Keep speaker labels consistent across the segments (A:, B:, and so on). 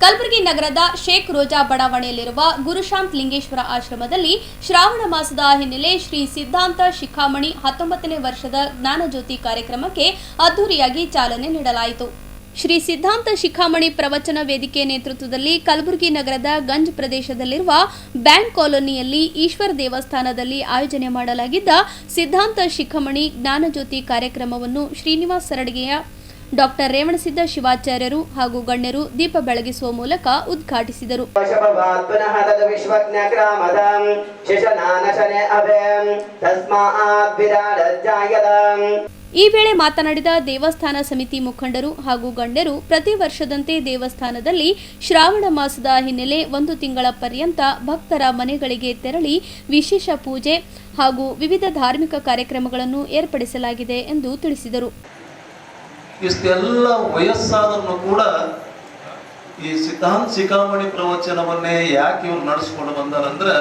A: ಕಲಬುರಗಿ ನಗರದ ಶೇಖ್ ರೋಜಾ ಬಡಾವಣೆಯಲ್ಲಿರುವ ಗುರುಶಾಂತ್ ಲಿಂಗೇಶ್ವರ ಆಶ್ರಮದಲ್ಲಿ ಶ್ರಾವಣ ಮಾಸದ ಹಿನ್ನೆಲೆ ಶ್ರೀ ಸಿದ್ಧಾಂತ ಶಿಖಾಮಣಿ 19ನೇ ವರ್ಷದ ಜ್ಞಾನಜ್ಯೋತಿ ಕಾರ್ಯಕ್ರಮಕ್ಕೆ ಅದ್ದೂರಿಯಾಗಿ ಚಾಲನೆ ನೀಡಲಾಯಿತು. ಶ್ರೀ ಸಿದ್ಧಾಂತ ಶಿಖಾಮಣಿ ಪ್ರವಚನ ವೇದಿಕೆ ನೇತೃತ್ವದಲ್ಲಿ ಕಲಬುರಗಿ ನಗರದ ಗಂಜ್ ಪ್ರದೇಶದಲ್ಲಿರುವ ಬ್ಯಾಂಕ್ ಕಾಲೋನಿಯಲ್ಲಿ ಈಶ್ವರ ದೇವಸ್ಥಾನದಲ್ಲಿ ಆಯೋಜನೆ ಮಾಡಲಾಗಿದ್ದ ಸಿದ್ಧಾಂತ ಶಿಖಾಮಣಿ ಜ್ಞಾನಜ್ಯೋತಿ ಕಾರ್ಯಕ್ರಮವನ್ನು ಶ್ರೀನಿವಾಸ ಸರಡಗೆಯ ಡಾಕ್ಟರ್ ರೇವಣಸಿದ್ದ ಶಿವಾಚಾರ್ಯರು ಹಾಗೂ ಗಣ್ಯರು ದೀಪ ಬೆಳಗಿಸುವ ಮೂಲಕ ಉದ್ಘಾಟಿಸಿದರು. ಈ ವೇಳೆ ಮಾತನಾಡಿದ ದೇವಸ್ಥಾನ ಸಮಿತಿ ಮುಖಂಡರು ಹಾಗೂ ಗಣ್ಯರು ಪ್ರತಿ ವರ್ಷದಂತೆ ದೇವಸ್ಥಾನದಲ್ಲಿ ಶ್ರಾವಣ ಮಾಸದ ಹಿನ್ನೆಲೆ 1 ತಿಂಗಳ ಪರ್ಯಂತ ಭಕ್ತರ ಮನೆಗಳಿಗೆ ತೆರಳಿ ವಿಶೇಷ ಪೂಜೆ ಹಾಗೂ ವಿವಿಧ ಧಾರ್ಮಿಕ ಕಾರ್ಯಕ್ರಮಗಳನ್ನು ಏರ್ಪಡಿಸಲಾಗಿದೆ ಎಂದು ತಿಳಿಸಿದರು.
B: ಇಷ್ಟೆಲ್ಲ ವಯಸ್ಸಾದರೂ ಕೂಡ ಈ ಸಿದ್ಧಾಂತ ಶಿಖಾಮಣಿ ಪ್ರವಚನವನ್ನೇ ಯಾಕೆ ಇವ್ರು ನಡೆಸ್ಕೊಂಡು ಬಂದಾರಂದ್ರೆ,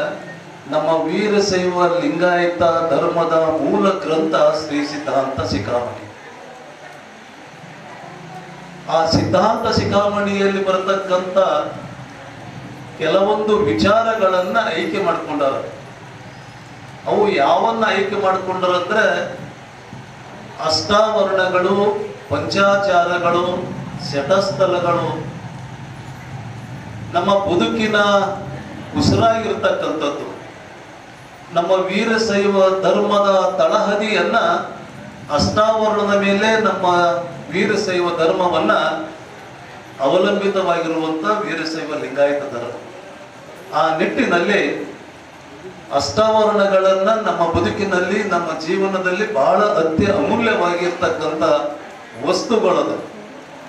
B: ನಮ್ಮ ವೀರಶೈವ ಲಿಂಗಾಯತ ಧರ್ಮದ ಮೂಲ ಗ್ರಂಥ ಶ್ರೀ ಸಿದ್ಧಾಂತ ಶಿಖಾಮಣಿ. ಆ ಸಿದ್ಧಾಂತ ಶಿಖಾಮಣಿಯಲ್ಲಿ ಬರತಕ್ಕಂಥ ಕೆಲವೊಂದು ವಿಚಾರಗಳನ್ನ ಆಯ್ಕೆ ಮಾಡಿಕೊಂಡಾರ. ಅವು ಯಾವನ್ನ ಆಯ್ಕೆ ಮಾಡಿಕೊಂಡರಂದ್ರೆ, ಅಷ್ಟಾವರಣಗಳು, ಪಂಚಾಚಾರಗಳು, ಶಟಸ್ಥಲಗಳು, ನಮ್ಮ ಬದುಕಿನ ಉಸಿರಾಗಿರ್ತಕ್ಕಂಥದ್ದು. ನಮ್ಮ ವೀರಶೈವ ಧರ್ಮದ ತಳಹದಿಯನ್ನ ಅಷ್ಟಾವರಣದ ಮೇಲೆ ನಮ್ಮ ವೀರಶೈವ ಧರ್ಮವನ್ನ ಅವಲಂಬಿತವಾಗಿರುವಂತ ವೀರಶೈವ ಲಿಂಗಾಯತ ಧರ್ಮ. ಆ ನಿಟ್ಟಿನಲ್ಲಿ ಅಷ್ಟಾವರಣಗಳನ್ನ ನಮ್ಮ ಬದುಕಿನಲ್ಲಿ, ನಮ್ಮ ಜೀವನದಲ್ಲಿ ಬಹಳ ಅಮೂಲ್ಯವಾಗಿರ್ತಕ್ಕಂಥ ವಸ್ತುಗಳದು.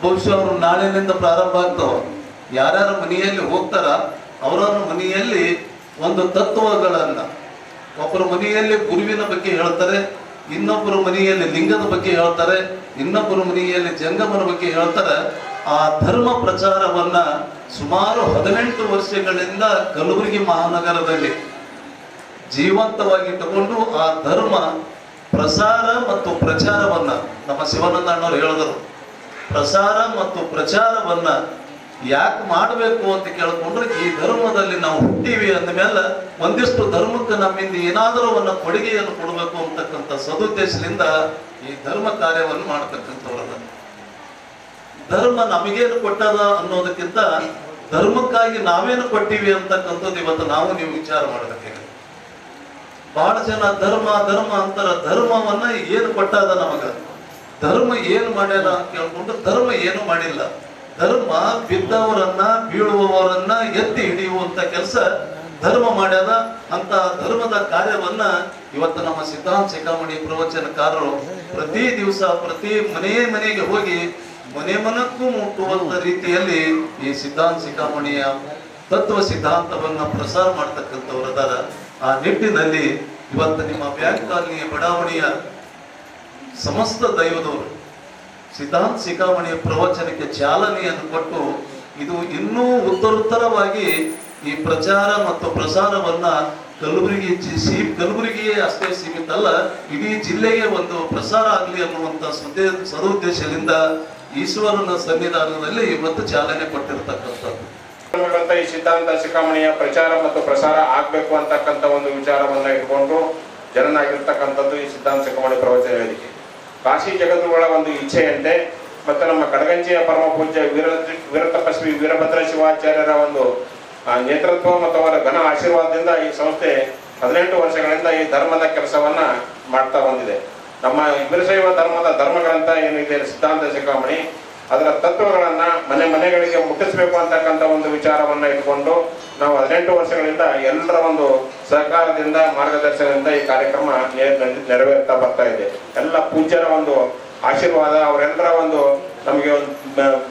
B: ಬಹುಶಃ ಅವರು ನಾಳೆನಿಂದ ಪ್ರಾರಂಭ ಆಗ್ತಾವ. ಯಾರ್ಯಾರ ಮನೆಯಲ್ಲಿ ಹೋಗ್ತಾರ ಅವರವ್ರ ಮನೆಯಲ್ಲಿ ಒಂದು ತತ್ವಗಳನ್ನ, ಒಬ್ಬರ ಮನೆಯಲ್ಲಿ ಗುರುವಿನ ಬಗ್ಗೆ ಹೇಳ್ತಾರೆ, ಇನ್ನೊಬ್ಬರ ಮನೆಯಲ್ಲಿ ಲಿಂಗದ ಬಗ್ಗೆ ಹೇಳ್ತಾರೆ, ಇನ್ನೊಬ್ಬರ ಮನೆಯಲ್ಲಿ ಜಂಗಮನ ಬಗ್ಗೆ ಹೇಳ್ತಾರೆ. ಆ ಧರ್ಮ ಪ್ರಚಾರವನ್ನ ಸುಮಾರು 18 ವರ್ಷಗಳಿಂದ ಕಲಬುರಗಿ ಮಹಾನಗರದಲ್ಲಿ ಜೀವಂತವಾಗಿಟ್ಟುಕೊಂಡು ಆ ಧರ್ಮ ಪ್ರಸಾರ ಮತ್ತು ಪ್ರಚಾರವನ್ನ, ನಮ್ಮ ಶಿವಾನಂದ ಅಣ್ಣವ್ರು ಹೇಳಿದರು, ಪ್ರಸಾರ ಮತ್ತು ಪ್ರಚಾರವನ್ನ ಯಾಕೆ ಮಾಡಬೇಕು ಅಂತ ಕೇಳ್ಕೊಂಡ್ರೆ, ಈ ಧರ್ಮದಲ್ಲಿ ನಾವು ಹುಟ್ಟಿವಿ ಅಂದ ಮೇಲೆ ಒಂದಿಷ್ಟು ಧರ್ಮಕ್ಕೆ ನಮ್ಮಿಂದ ಏನಾದರೂ ಒಂದು ಕೊಡುಗೆಯನ್ನು ಕೊಡಬೇಕು ಅಂತಕ್ಕಂಥ ಸದುದ್ದೇಶದಿಂದ ಈ ಧರ್ಮ ಕಾರ್ಯವನ್ನು ಮಾಡತಕ್ಕಂಥವ್ರದ. ಧರ್ಮ ನಮಗೇನು ಕೊಟ್ಟದ ಅನ್ನೋದಕ್ಕಿಂತ ಧರ್ಮಕ್ಕಾಗಿ ನಾವೇನು ಕೊಟ್ಟಿವಿ ಅಂತಕ್ಕಂಥದ್ದು ಇವತ್ತು ನಾವು ನೀವು ವಿಚಾರ ಮಾಡಬೇಕಾಗಿದೆ. ಬಹಳ ಜನ ಧರ್ಮ ಧರ್ಮ ಅಂತಾರ. ಧರ್ಮವನ್ನ ಏನು ಕೊಟ್ಟದ ನಮಗ, ಧರ್ಮ ಏನು ಮಾಡ್ಯಾರ ಅಂತ ಕೇಳ್ಕೊಂಡು, ಧರ್ಮ ಏನು ಮಾಡಿಲ್ಲ. ಧರ್ಮ ಬಿದ್ದವರನ್ನ, ಬೀಳುವವರನ್ನ ಎತ್ತಿ ಹಿಡಿಯುವಂತ ಕೆಲಸ ಧರ್ಮ ಮಾಡ್ಯದ. ಅಂತ ಧರ್ಮದ ಕಾರ್ಯವನ್ನ ಇವತ್ತು ನಮ್ಮ ಸಿದ್ಧಾಂತ ಶಿಖಾಮಣಿ ಪ್ರವಚನಕಾರರು ಪ್ರತಿ ದಿವಸ ಪ್ರತಿ ಮನೆಗೆ ಹೋಗಿ ಮನೆ ಮನಕ್ಕೂ ಮುಟ್ಟುವಂತ ರೀತಿಯಲ್ಲಿ ಈ ಸಿದ್ಧಾಂತ ಶಿಖಾಮಣಿಯ ತತ್ವ ಸಿದ್ಧಾಂತವನ್ನ ಪ್ರಸಾರ ಮಾಡ್ತಕ್ಕಂಥವ್ರದಾರ. ಆ ನಿಟ್ಟಿನಲ್ಲಿ ಇವತ್ತು ನಿಮ್ಮ ಬ್ಯಾಂಕ್ ಕಾಲನಿಯ ಬಡಾವಣೆಯ ಸಮಸ್ತ ದೈವದವರು ಸಿದ್ಧಾಂತ ಶಿಖಾಮಣಿಯ ಪ್ರವಚನಕ್ಕೆ ಚಾಲನೆಯನ್ನು ಕೊಟ್ಟು, ಇದು ಇನ್ನೂ ಉತ್ತರೋತ್ತರವಾಗಿ ಈ ಪ್ರಚಾರ ಮತ್ತು ಪ್ರಸಾರವನ್ನ ಕಲಬುರಗಿಯೇ ಅಷ್ಟೇ ಸೀಮಿತ ಅಲ್ಲ, ಇಡೀ ಜಿಲ್ಲೆಗೆ ಒಂದು ಪ್ರಸಾರ ಆಗಲಿ ಅನ್ನುವಂತ ಸದುದ್ದೇಶದಿಂದ ಈಶ್ವರನ ಸನ್ನಿಧಾನದಲ್ಲಿ ಇವತ್ತು ಚಾಲನೆ ಕೊಟ್ಟಿರ್ತಕ್ಕಂಥದ್ದು.
C: ಈ ಸಿದ್ಧಾಂತ ಶಿಖಾಮಣಿಯ ಪ್ರಚಾರ ಮತ್ತು ಪ್ರಸಾರ ಆಗ್ಬೇಕು ಅಂತಕ್ಕಂಥ ಒಂದು ವಿಚಾರವನ್ನ ಇಟ್ಕೊಂಡು ಜನನಾಗಿರ್ತಕ್ಕಂಥದ್ದು ಈ ಸಿದ್ಧಾಂತ ಶಿಖಾಮಣಿ ಪ್ರವಚನ ವೇದಿಕೆ. ಕಾಶಿ ಜಗದ್ಗುರುಗಳ ಒಂದು ಇಚ್ಛೆಯಂತೆ ಮತ್ತು ನಮ್ಮ ಕಡಗಂಚಿಯ ಪರಮ ಪೂಜ್ಯ ವೀರತಪಸ್ವಿ ವೀರಭದ್ರ ಶಿವಾಚಾರ್ಯರ ಒಂದು ನೇತೃತ್ವ ಮತ್ತು ಅವರ ಘನ ಆಶೀರ್ವಾದದಿಂದ ಈ ಸಂಸ್ಥೆ 18 ವರ್ಷಗಳಿಂದ ಈ ಧರ್ಮದ ಕೆಲಸವನ್ನ ಮಾಡ್ತಾ ಬಂದಿದೆ. ನಮ್ಮ ವೀರಶೈವ ಧರ್ಮದ ಧರ್ಮಗ್ರಂಥ ಏನಿದೆ ಸಿದ್ಧಾಂತ ಶಿಖಾಮಣಿ, ಅದರ ತತ್ವಗಳನ್ನ ಮನೆಗಳಿಗೆ ಮುಟ್ಟಿಸಬೇಕು ಅಂತಕ್ಕಂಥ ಒಂದು ವಿಚಾರವನ್ನ ಇಟ್ಕೊಂಡು ನಾವು 18 ವರ್ಷಗಳಿಂದ ಎಲ್ಲರ ಒಂದು ಸಹಕಾರದಿಂದ, ಮಾರ್ಗದರ್ಶನದಿಂದ ಈ ಕಾರ್ಯಕ್ರಮ ನೆರವೇರ್ತಾ ಬರ್ತಾ ಇದೆ. ಎಲ್ಲ ಪೂಜ್ಯರ ಒಂದು ಆಶೀರ್ವಾದ, ಅವರೆಲ್ಲರ ಒಂದು ನಮಗೆ ಒಂದು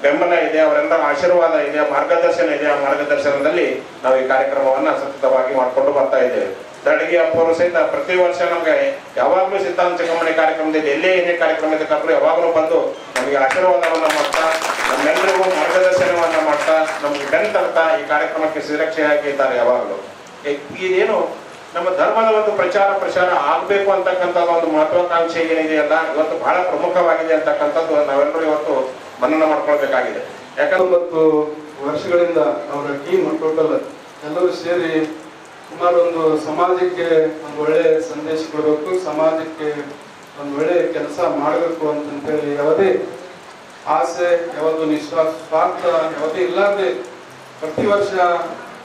C: ಬೆಂಬಲ ಇದೆ, ಅವರೆಲ್ಲರ ಆಶೀರ್ವಾದ ಇದೆ, ಮಾರ್ಗದರ್ಶನ ಇದೆ. ಆ ಮಾರ್ಗದರ್ಶನದಲ್ಲಿ ನಾವು ಈ ಕಾರ್ಯಕ್ರಮವನ್ನ ಸತತವಾಗಿ ಮಾಡಿಕೊಂಡು ಬರ್ತಾ ಇದ್ದೇವೆ. ತಡಗಿ ಅಪ್ಪವರು ಸಹಿತ ಪ್ರತಿ ವರ್ಷ ನಮ್ಗೆ ಯಾವಾಗಲೂ ಸಿದ್ಧಾಂತ ಶಿಖಾಮಣಿ ಕಾರ್ಯಕ್ರಮದಲ್ಲಿ ಎಲ್ಲೇ ಏನೇ ಕಾರ್ಯಕ್ರಮ ಇದ್ದಕ್ಕಾದ್ರೂ ಯಾವಾಗಲೂ ಬಂದು ನಮಗೆ ಆಶೀರ್ವಾದವನ್ನ ಮಾಡ್ತಾ, ನಮ್ಮೆಲ್ಲರಿಗೂ ಮಾರ್ಗದರ್ಶನವನ್ನ ಮಾಡ್ತಾ, ನಮ್ಗೆ ಬೆಂತರ್ತಾ ಈ ಕಾರ್ಯಕ್ರಮಕ್ಕೆ ಸುರಕ್ಷೆಯಾಗಿ ಇದ್ದಾರೆ ಯಾವಾಗಲೂ. ಇದೇನು ನಮ್ಮ ಧರ್ಮದ ಒಂದು ಪ್ರಸಾರ ಆಗ್ಬೇಕು ಅಂತಕ್ಕಂಥ ಒಂದು ಮಹತ್ವಾಕಾಂಕ್ಷೆ ಏನಿದೆಯಲ್ಲ, ಇವತ್ತು ಬಹಳ ಪ್ರಮುಖವಾಗಿದೆ ಅಂತಕ್ಕಂಥದ್ದು ನಾವೆಲ್ಲರೂ ಇವತ್ತು ಮನನ ಮಾಡ್ಕೊಳ್ಬೇಕಾಗಿದೆ. ಯಾಕಂದ್ರೆ
D: ವರ್ಷಗಳಿಂದ ಅವರ ಟೀಮ್ ಟೋಟಲ್ ಎಲ್ಲರೂ ಸೇರಿ ಸುಮಾರು ಒಂದು ಸಮಾಜಕ್ಕೆ ಒಂದು ಒಳ್ಳೆ ಸಂದೇಶ ಕೊಡಬೇಕು, ಸಮಾಜಕ್ಕೆ ಒಂದು ಒಳ್ಳೆ ಕೆಲಸ ಮಾಡಬೇಕು ಅಂತಂತೇಳಿ ಯಾವುದೇ ಆಸೆ, ಯಾವುದು ಸ್ವಾರ್ಥ ಯಾವುದೇ ಇಲ್ಲದೆ ಪ್ರತಿ ವರ್ಷ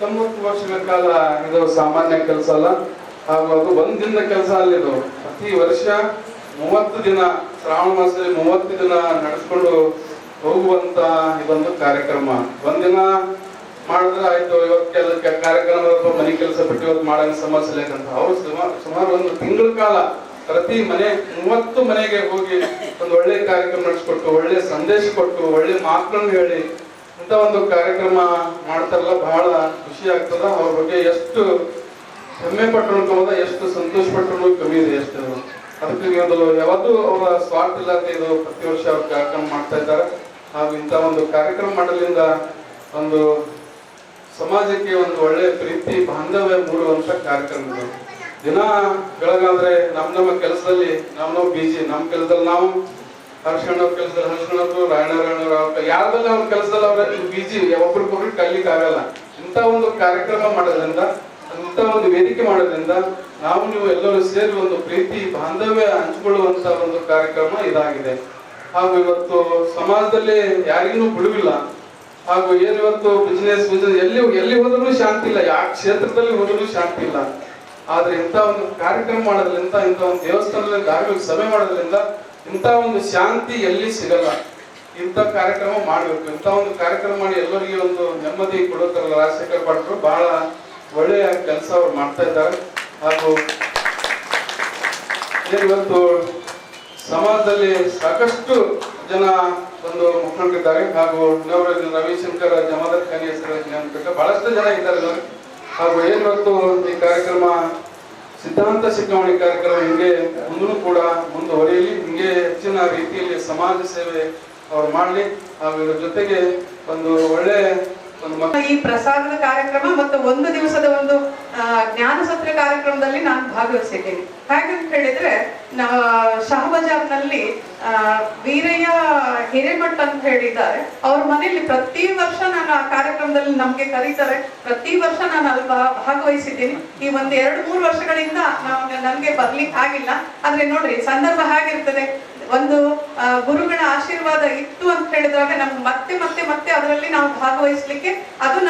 D: 90 ವರ್ಷಗಳ ಕಾಲ ಇದು ಸಾಮಾನ್ಯ ಕೆಲಸ ಅಲ್ಲ, ಹಾಗೂ ಅದು ಒಂದಿನ ಕೆಲಸ ಅಲ್ಲಿದು. ಪ್ರತಿ ವರ್ಷ 30 ದಿನ, ಶ್ರಾವಣ ಮಾಸದಲ್ಲಿ 30 ದಿನ ನಡೆಸ್ಕೊಂಡು ಹೋಗುವಂತ ಇದೊಂದು ಕಾರ್ಯಕ್ರಮ. ಒಂದಿನ ಮಾಡಿದ್ರೆ ಆಯ್ತು, ಇವತ್ತು ಕಾರ್ಯಕ್ರಮ ಮನೆ ಕೆಲಸ ಬಿಟ್ಟು ಇವತ್ತು ಮಾಡೋ ಸಮಸ್ಯೆ ಯಾಕಂತ ಅವ್ರು ಸುಮಾರು ಒಂದು ತಿಂಗಳ ಕಾಲ ಪ್ರತಿ ಮನೆ 30 ಮನೆಗೆ ಹೋಗಿ ಒಂದು ಒಳ್ಳೆ ಕಾರ್ಯಕ್ರಮ ನಡೆಸ್ಕೊಟ್ಟು, ಒಳ್ಳೆ ಸಂದೇಶ ಕೊಟ್ಟು, ಒಳ್ಳೆ ಮಾತುಗಳನ್ನು ಹೇಳಿ ಇಂಥ ಒಂದು ಕಾರ್ಯಕ್ರಮ ಮಾಡ್ತಾರಲ್ಲ, ಬಹಳ ಖುಷಿ ಆಗ್ತದ. ಅವ್ರ ಬಗ್ಗೆ ಎಷ್ಟು ಹೆಮ್ಮೆ ಪಟ್ಟರು ಹೋದ, ಎಷ್ಟು ಸಂತೋಷ ಪಟ್ಟರು ಕಮ್ಮಿ ಇದೆ. ಎಷ್ಟು ಅದಕ್ಕೆ ಒಂದು ಯಾವತ್ತೂ ಅವರ ಸ್ವಾರ್ಥ ಇಲ್ಲದೆ ಇದು ಪ್ರತಿ ವರ್ಷ ಅವ್ರ ಕಾರ್ಯಕ್ರಮ ಮಾಡ್ತಾ ಇದ್ದಾರೆ. ಹಾಗೂ ಇಂಥ ಒಂದು ಕಾರ್ಯಕ್ರಮ ಮಾಡೋದ್ರಿಂದ ಒಂದು ಸಮಾಜಕ್ಕೆ ಒಂದು ಒಳ್ಳೆ ಪ್ರೀತಿ ಬಾಂಧವ್ಯ ಮೂಡುವಂತ ಕಾರ್ಯಕ್ರಮ ಇದು. ದಿನ ಬೆಳಗಾದ್ರೆ ನಮ್ಮ ಕೆಲಸದಲ್ಲಿ ನಾವು ಬಿಜಿ, ನಮ್ಮ ಕೆಲಸದಲ್ಲಿ ನಾವು ಹರ್ಷಣ್ಣವ್ರ ಕೆಲಸದಲ್ಲಿ ಹರ್ಷಣ್ಣವ್ರು, ರಾಯಣ್ಣವ್ರ ಯಾವ್ದಲ್ಲ ಅವ್ರ ಕೆಲಸದಲ್ಲಿ ಅವ್ರ ಬಿಜಿ, ಒಬ್ರಿಗೊಬ್ರು ಕಲಿಲಿಕ್ಕೆ ಆಗಲ್ಲ. ಇಂಥ ಒಂದು ಕಾರ್ಯಕ್ರಮ ಮಾಡೋದ್ರಿಂದ, ಇಂಥ ಒಂದು ವೇದಿಕೆ ಮಾಡೋದ್ರಿಂದ ನಾವು ನೀವು ಎಲ್ಲರೂ ಸೇರಿ ಒಂದು ಪ್ರೀತಿ ಬಾಂಧವ್ಯ ಹಂಚಿಕೊಳ್ಳುವಂತ ಒಂದು ಕಾರ್ಯಕ್ರಮ ಇದಾಗಿದೆ. ಹಾಗೂ ಇವತ್ತು ಸಮಾಜದಲ್ಲಿ ಯಾರಿಗೂ ಬಿಡುವಿಲ್ಲ. ಹಾಗೂ ಏನು ಇವತ್ತು ಬಿಸ್ನೆಸ್ ಎಲ್ಲಿ ಹೋದ್ರೂ ಶಾಂತಿ ಇಲ್ಲ, ಯಾವ ಕ್ಷೇತ್ರದಲ್ಲಿ ಹೋದ್ರೂ ಶಾಂತಿ ಇಲ್ಲ. ಆದ್ರೆ ಇಂಥ ಒಂದು ಕಾರ್ಯಕ್ರಮ ಮಾಡೋದ್ರಿಂದ, ಇಂಥ ಒಂದು ದೇವಸ್ಥಾನದಲ್ಲಿ ಧಾರ್ಮಿಕ ಸಭೆ ಮಾಡೋದ್ರಿಂದ ಇಂಥ ಒಂದು ಶಾಂತಿ ಎಲ್ಲಿ ಸಿಗಲ್ಲ. ಇಂಥ ಕಾರ್ಯಕ್ರಮ ಮಾಡ್ಬೇಕು. ಇಂಥ ಒಂದು ಕಾರ್ಯಕ್ರಮ ಮಾಡಿ ಎಲ್ಲರಿಗೆ ಒಂದು ನೆಮ್ಮದಿ ಕೊಡೋತಾರಲ್ಲ ರಾಜಶೇಖರ್ ಭಟ್ರು, ಬಹಳ ಒಳ್ಳೆಯ ಕೆಲಸ ಅವ್ರು ಮಾಡ್ತಾ ಇದ್ದಾರೆ. ಹಾಗೂ ಇವತ್ತು ಸಮಾಜದಲ್ಲಿ ಸಾಕಷ್ಟು ಜನ ಒಂದು ಮುಖಂಡರಿದ್ದಾರೆ. ಹಾಗೂ ರವಿಶಂಕರ್ ಜಮಾದಾರ್ ಖಾನಿ ಹೆಸರು ಬಹಳಷ್ಟು ಜನ ಇದ್ದಾರೆ. ಹಾಗೂ ಇವತ್ತು ಈ ಕಾರ್ಯಕ್ರಮ ಸಿದ್ಧಾಂತ ಶಿಖಾಮಣಿ ಕಾರ್ಯಕ್ರಮ ಹಿಂಗೆ ಮುಂದೂ ಕೂಡ ಮುಂದುವರಿಯಲಿ, ಹಿಂಗೆ ಹೆಚ್ಚಿನ ರೀತಿಯಲ್ಲಿ ಸಮಾಜ ಸೇವೆ ಅವ್ರು ಮಾಡಲಿ. ಹಾಗೂ ಇದ್ರ ಜೊತೆಗೆ ಒಂದು ಒಳ್ಳೆ
E: ಈ ಪ್ರಸಾದದ ಕಾರ್ಯಕ್ರಮ ಮತ್ತು ಒಂದು ದಿವಸದ ಒಂದು ಜ್ಞಾನ ಸತ್ರ ಕಾರ್ಯಕ್ರಮದಲ್ಲಿ ನಾನು ಭಾಗವಹಿಸಿದ್ದೀನಿ. ಹಾಗಂತ ಹೇಳಿದ್ರೆ ಶಹಬಜಾರ್ನಲ್ಲಿ ವೀರಯ್ಯ ಹಿರೇಮಠ್ ಅಂತ ಹೇಳಿದ್ದಾರೆ. ಅವ್ರ ಮನೆಯಲ್ಲಿ ಪ್ರತಿ ವರ್ಷ ನಾನು ಆ ಕಾರ್ಯಕ್ರಮದಲ್ಲಿ ನಮ್ಗೆ ಕರೀತಾರೆ. ಪ್ರತಿ ವರ್ಷ ನಾನು ಅಲ್ಲಿ ಭಾಗವಹಿಸಿದ್ದೀನಿ. ಈ ಒಂದು 2-3 ವರ್ಷಗಳಿಂದ ನನ್ಗೆ ಬರ್ಲಿಕ್ಕೆ ಆಗಿಲ್ಲ. ಆದ್ರೆ ನೋಡ್ರಿ, ಸಂದರ್ಭ ಹೇಗಿರ್ತದೆ, ಒಂದು ಗುರುಗಳ ಆಶೀರ್ವಾದ ಇತ್ತು ಅಂತ ಹೇಳಿದಾಗ ನಮ್ಗೆ ಮತ್ತೆ ಮತ್ತೆ ಮತ್ತೆ ಅದರಲ್ಲಿ ನಾವು ಭಾಗವಹಿಸ್ಲಿಕ್ಕೆ ಅದು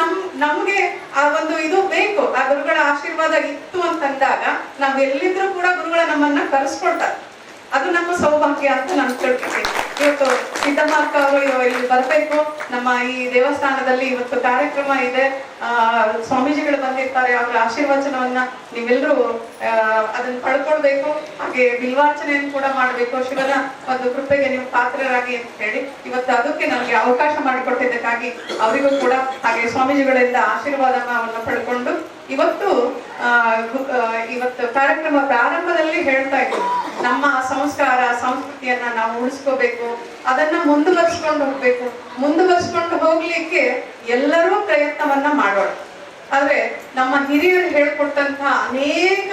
E: ನಮ್ಗೆ ಆ ಒಂದು ಇದು ಬೇಕು. ಆ ಗುರುಗಳ ಆಶೀರ್ವಾದ ಇತ್ತು ಅಂತಂದಾಗ ನಾವ್ ಎಲ್ಲಿದ್ರು ಕೂಡ ಗುರುಗಳ ನಮ್ಮನ್ನ ಕರೆಸ್ಕೊಳ್ತಾರೆ. ಅದು ನಮ್ಮ ಸೌಭಾಗ್ಯ ಅಂತ ನಾನು ತಿಳ್ಕೊತೀನಿ. ಇವತ್ತು ಸಿದ್ದಮ್ಮ ಅಕ್ಕ ಅವರು ಇಲ್ಲಿ ಬರ್ಬೇಕು. ನಮ್ಮ ಈ ದೇವಸ್ಥಾನದಲ್ಲಿ ಇವತ್ತು ಕಾರ್ಯಕ್ರಮ ಇದೆ, ಸ್ವಾಮೀಜಿಗಳು ಬಂದಿರ್ತಾರೆ. ಅವರ ಆಶೀರ್ವಚನವನ್ನ ನೀವೆಲ್ಲರೂ ಅದನ್ನ ಪಡ್ಕೊಳ್ಬೇಕು. ಹಾಗೆ ಬಿಲ್ವಾರ್ಚನೆಯನ್ನು ಕೂಡ ಮಾಡ್ಬೇಕು. ಶಿವನ ಒಂದು ಕೃಪೆಗೆ ನೀವು ಪಾತ್ರರಾಗಿ ಅಂತ ಹೇಳಿ ಇವತ್ತು ಅದಕ್ಕೆ ನನಗೆ ಅವಕಾಶ ಮಾಡಿಕೊಟ್ಟಿದ್ದಕ್ಕಾಗಿ ಅವರಿಗೂ ಕೂಡ ಹಾಗೆ ಸ್ವಾಮೀಜಿಗಳಿಂದ ಆಶೀರ್ವಾದವನ್ನು ಪಡ್ಕೊಂಡು ಇವತ್ತು ಕಾರ್ಯಕ್ರಮ ಪ್ರಾರಂಭದಲ್ಲಿ ಹೇಳ್ತಾ ಇದ್ರು, ನಮ್ಮ ಸಂಸ್ಕಾರ ಸಂಸ್ಕೃತಿಯನ್ನ ನಾವು ಉಳಿಸ್ಕೋಬೇಕು, ಅದನ್ನ ಮುಂದುವರಿಸ್ಕೊಂಡು ಹೋಗ್ಬೇಕು. ಮುಂದುವರಿಸ್ಕೊಂಡು ಹೋಗ್ಲಿಕ್ಕೆ ಎಲ್ಲರೂ ಪ್ರಯತ್ನವನ್ನ ಮಾಡೋಣ. ಆದ್ರೆ ನಮ್ಮ ಹಿರಿಯರು ಹೇಳ್ಕೊಟ್ಟಂತ ಅನೇಕ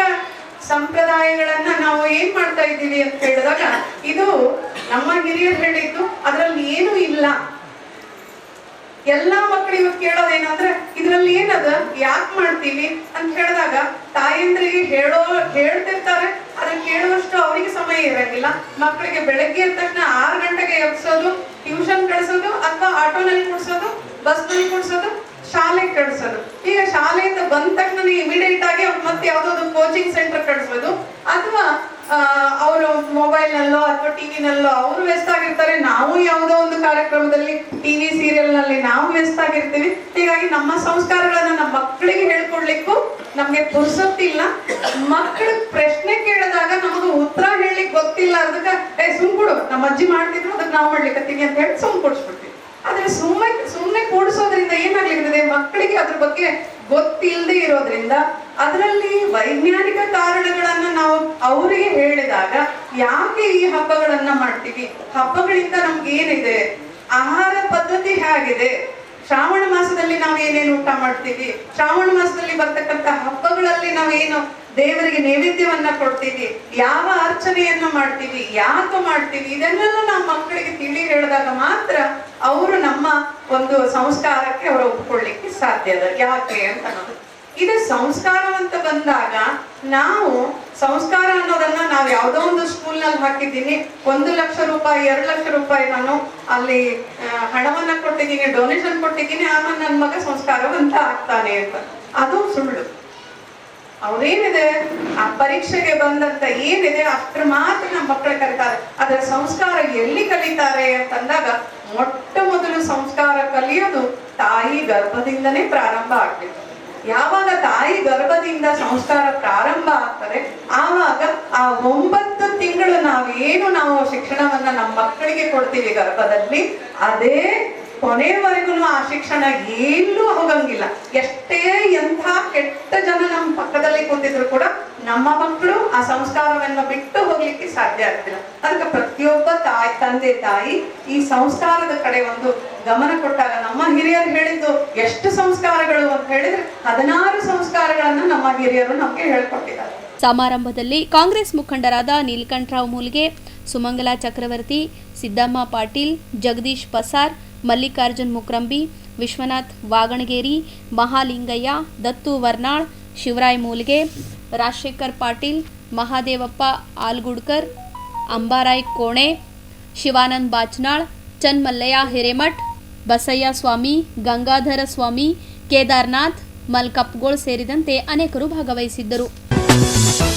E: ಸಂಪ್ರದಾಯಗಳನ್ನ ನಾವು ಏನ್ ಮಾಡ್ತಾ ಇದ್ದೀವಿ ಅಂತ ಹೇಳಿದಾಗ, ಇದು ನಮ್ಮ ಹಿರಿಯರು ಹೇಳಿದ್ದು ಅದ್ರಲ್ಲಿ ಏನು ಇಲ್ಲ. ಎಲ್ಲಾ ಮಕ್ಕಳು ಇವತ್ತು ಕೇಳೋದೇನಂದ್ರೆ ಇದ್ರಲ್ಲಿ ಏನದ, ಯಾಕೆ ಮಾಡ್ತೀವಿ ಅಂತ ಹೇಳಿದಾಗ ತಾಯಂದ್ರಿಗೆ ಹೇಳ್ತಿರ್ತಾರೆ. ಅದನ್ನ ಕೇಳುವಷ್ಟು ಅವರಿಗೆ ಸಮಯ ಇರಂಗಿಲ್ಲ. ಮಕ್ಕಳಿಗೆ ಬೆಳಗ್ಗೆ ಎದ್ದ ತಕ್ಷಣ 6 ಗಂಟೆಗೆ ಎಬ್ಸೋದು, ಟ್ಯೂಷನ್ ಕಳ್ಸೋದು, ಅಥವಾ ಆಟೋನಲ್ಲಿ ಕುಡ್ಸೋದು, ಬಸ್ನಲ್ಲಿ ಕುಡ್ಸೋದು, ಶಾಲೆಗೆ ಕಳ್ಸೋದು. ಈಗ ಶಾಲೆಯಿಂದ ಬಂದ ತಕ್ಷಣ ಇಮಿಡಿಯೇಟ್ ಆಗಿ ಅವ್ರು ಮತ್ತೆ ಯಾವ್ದಾದ್ರು ಕೋಚಿಂಗ್ ಸೆಂಟರ್ ಕಳಿಸೋದು, ಅಥವಾ ಅವರು ಮೊಬೈಲ್ ನಲ್ಲೋ ಅಥವಾ ಟಿವಿನಲ್ಲೋ ಅವರು ವ್ಯಸ್ತ ಆಗಿರ್ತಾರೆ. ನಾವು ಯಾವುದೋ ಒಂದು ಕಾರ್ಯಕ್ರಮದಲ್ಲಿ ಟಿವಿ ಸೀರಿಯಲ್ ನಲ್ಲಿ ನಾವು ವ್ಯಸ್ತ ಆಗಿರ್ತೀವಿ. ಹೀಗಾಗಿ ನಮ್ಮ ಸಂಸ್ಕಾರಗಳನ್ನ ನಮ್ಮ ಮಕ್ಕಳಿಗೆ ಹೇಳ್ಕೊಡ್ಲಿಕ್ಕೂ ನಮ್ಗೆ ಪುರ್ಸೊತ್ತಿಲ್ಲ. ಮಕ್ಕಳ ಪ್ರಶ್ನೆ ಕೇಳಿದಾಗ ನಮಗ ಉತ್ತರ ಹೇಳಲಿಕ್ಕೆ ಗೊತ್ತಿಲ್ಲ. ಅದಕ್ಕೆ ಸುಮ್ಕೊಡು, ನಮ್ಮ ಅಜ್ಜಿ ಮಾಡ್ತಿದ್ರು ಅದಕ್ಕೆ ನಾವು ಮಾಡ್ಲಿಕ್ಕತ್ತೀವಿ ಅಂತ ಹೇಳಿ ಸುಮ್ ಕೊಡಿಸ್ಬಿಡ್ತೀವಿ. ಆದ್ರೆ ಸುಮ್ಮನೆ ಕೂಡಿಸೋದ್ರಿಂದ ಏನಾಗ್ಲಿರ್ತದೆ, ಮಕ್ಕಳಿಗೆ ಅದ್ರ ಬಗ್ಗೆ ಗೊತ್ತಿಲ್ಲದೆ ಇರೋದ್ರಿಂದ ಅದರಲ್ಲಿ ವೈಜ್ಞಾನಿಕ ಕಾರಣಗಳನ್ನ ನಾವು ಅವರಿಗೆ ಹೇಳಿದಾಗ, ಯಾಕೆ ಈ ಹಬ್ಬಗಳನ್ನ ಮಾಡ್ತೀವಿ, ಹಬ್ಬಗಳಿಂದ ನಮ್ಗೆ ಏನಿದೆ, ಆಹಾರ ಪದ್ಧತಿ ಹೇಗಿದೆ, ಶ್ರಾವಣ ಮಾಸದಲ್ಲಿ ನಾವು ಏನೇನು ಊಟ ಮಾಡ್ತೀವಿ, ಶ್ರಾವಣ ಮಾಸದಲ್ಲಿ ಬರ್ತಕ್ಕಂಥ ಹಬ್ಬಗಳಲ್ಲಿ ನಾವೇನು ದೇವರಿಗೆ ನೈವೇದ್ಯವನ್ನ ಕೊಡ್ತೀವಿ, ಯಾವ ಅರ್ಚನೆಯನ್ನು ಮಾಡ್ತೀವಿ, ಯಾಕೆ ಮಾಡ್ತೀವಿ, ಇದನ್ನೆಲ್ಲ ನಾವು ಮಕ್ಕಳಿಗೆ ತಿಳಿ ಹೇಳಿದಾಗ ಮಾತ್ರ ಅವರು ನಮ್ಮ ಒಂದು ಸಂಸ್ಕಾರಕ್ಕೆ ಅವರು ಒಪ್ಕೊಳ್ಳಿಕ್ಕೆ ಸಾಧ್ಯ ಅದ. ಯಾಕೆ ಅಂತ ನೋಡಿ, ಇದು ಸಂಸ್ಕಾರ ಅಂತ ಬಂದಾಗ ನಾವು ಸಂಸ್ಕಾರ ಅನ್ನೋದನ್ನ ನಾವು ಯಾವುದೋ ಒಂದು ಸ್ಕೂಲ್ ನಲ್ಲಿ ಹಾಕಿದ್ದೀನಿ, 1 ಲಕ್ಷ ರೂಪಾಯಿ 2 ಲಕ್ಷ ರೂಪಾಯಿ ನಾನು ಅಲ್ಲಿ ಹಣವನ್ನ ಕೊಟ್ಟಿದ್ದೀನಿ, ಡೊನೇಷನ್ ಕೊಟ್ಟಿದ್ದೀನಿ, ಆಮೇಲೆ ನನ್ನ ಮಗ ಸಂಸ್ಕಾರವಂತ ಆಗ್ತಾನೆ ಅಂತ. ಅದು ಸುಳ್ಳು. ಅವ್ರೇನಿದೆ ಆ ಪರೀಕ್ಷೆಗೆ ಬಂದಂತ ಏನಿದೆ ಅಷ್ಟ್ರ ಮಾತ್ರ ನಮ್ಮ ಮಕ್ಕಳು ಕಲಿತಾರೆ. ಅದರ ಸಂಸ್ಕಾರ ಎಲ್ಲಿ ಕಲಿತಾರೆ ಅಂತಂದಾಗ ಮೊಟ್ಟ ಮೊದಲು ಸಂಸ್ಕಾರ ಕಲಿಯೋದು ತಾಯಿ ಗರ್ಭದಿಂದನೇ ಪ್ರಾರಂಭ ಆಗ್ಬೇಕು. ಯಾವಾಗ ತಾಯಿ ಗರ್ಭದಿಂದ ಸಂಸ್ಕಾರ ಪ್ರಾರಂಭ ಆಗ್ತದೆ ಆವಾಗ ಆ 9 ತಿಂಗಳು ನಾವು ಶಿಕ್ಷಣವನ್ನ ನಮ್ಮ ಮಕ್ಕಳಿಗೆ ಕೊಡ್ತೀವಿ ಗರ್ಭದಲ್ಲಿ, ಅದೇ ಕೊನೆಯವರೆಗೂ ಆ ಶಿಕ್ಷಣ ಎಲ್ಲೂ ಹೋಗಂಗಿಲ್ಲ. ಎಷ್ಟೇ ಎಂಥ ಕೆಟ್ಟ ಜನ ನಮ್ಮ ಪಕ್ಕದಲ್ಲಿ ಕೂತಿದ್ರು ಕೂಡ ನಮ್ಮ ಮಕ್ಕಳು ಆ ಸಂಸ್ಕಾರವನ್ನು ಬಿಟ್ಟು ಹೋಗ್ಲಿಕ್ಕೆ ಸಾಧ್ಯ ಆಗ್ತಿಲ್ಲ. ಅದಕ್ಕೆ ಪ್ರತಿಯೊಬ್ಬ ತಂದೆ ತಾಯಿ ಈ ಸಂಸ್ಕಾರದ ಕಡೆ ಒಂದು ಗಮನ ಕೊಟ್ಟಾಗ, ನಮ್ಮ ಹಿರಿಯರು ಹೇಳಿದ್ದು ಎಷ್ಟು ಸಂಸ್ಕಾರಗಳು ಅಂತ ಹೇಳಿದ್ರೆ 16 ಸಂಸ್ಕಾರಗಳನ್ನ ನಮ್ಮ ಹಿರಿಯರು ನಮ್ಗೆ ಹೇಳ್ಕೊಟ್ಟಿದ್ದಾರೆ.
A: ಸಮಾರಂಭದಲ್ಲಿ ಕಾಂಗ್ರೆಸ್ ಮುಖಂಡರಾದ ನೀಲಕಂಠರಾವ್ ಮೂಲ್ಗೆ, ಸುಮಂಗಲಾ ಚಕ್ರವರ್ತಿ, ಸಿದ್ದಮ್ಮ ಪಾಟೀಲ್, ಜಗದೀಶ್ ಪಸಾರ್, ಮಲ್ಲಿಕಾರ್ಜುನ್ ಮುಕ್ರಂಬಿ, ವಿಶ್ವನಾಥ್ ವಾಗಣಗೇರಿ, ಮಹಾಲಿಂಗಯ್ಯ, ದತ್ತು ವರ್ನಾಳ್, ಶಿವರಾಯ್ ಮೂಲ್ಗೆ, ರಾಜಶೇಖರ್ ಪಾಟೀಲ್, ಮಹಾದೇವಪ್ಪ ಆಲ್ಗುಡ್ಕರ್, ಅಂಬಾರಾಯ್ ಕೋಣೆ, ಶಿವಾನಂದ್ ಬಾಚನಾಳ್, ಚನ್ಮಲ್ಲಯ್ಯ ಹಿರೇಮಠ್, ಬಸಯ್ಯ ಸ್ವಾಮಿ, ಗಂಗಾಧರ ಸ್ವಾಮಿ, ಕೇದಾರ್ನಾಥ್, ಮಲ್ಕಪ್ಗೋಳ್ ಸೇರಿದಂತೆ ಅನೇಕರು ಭಾಗವಹಿಸಿದ್ದರು.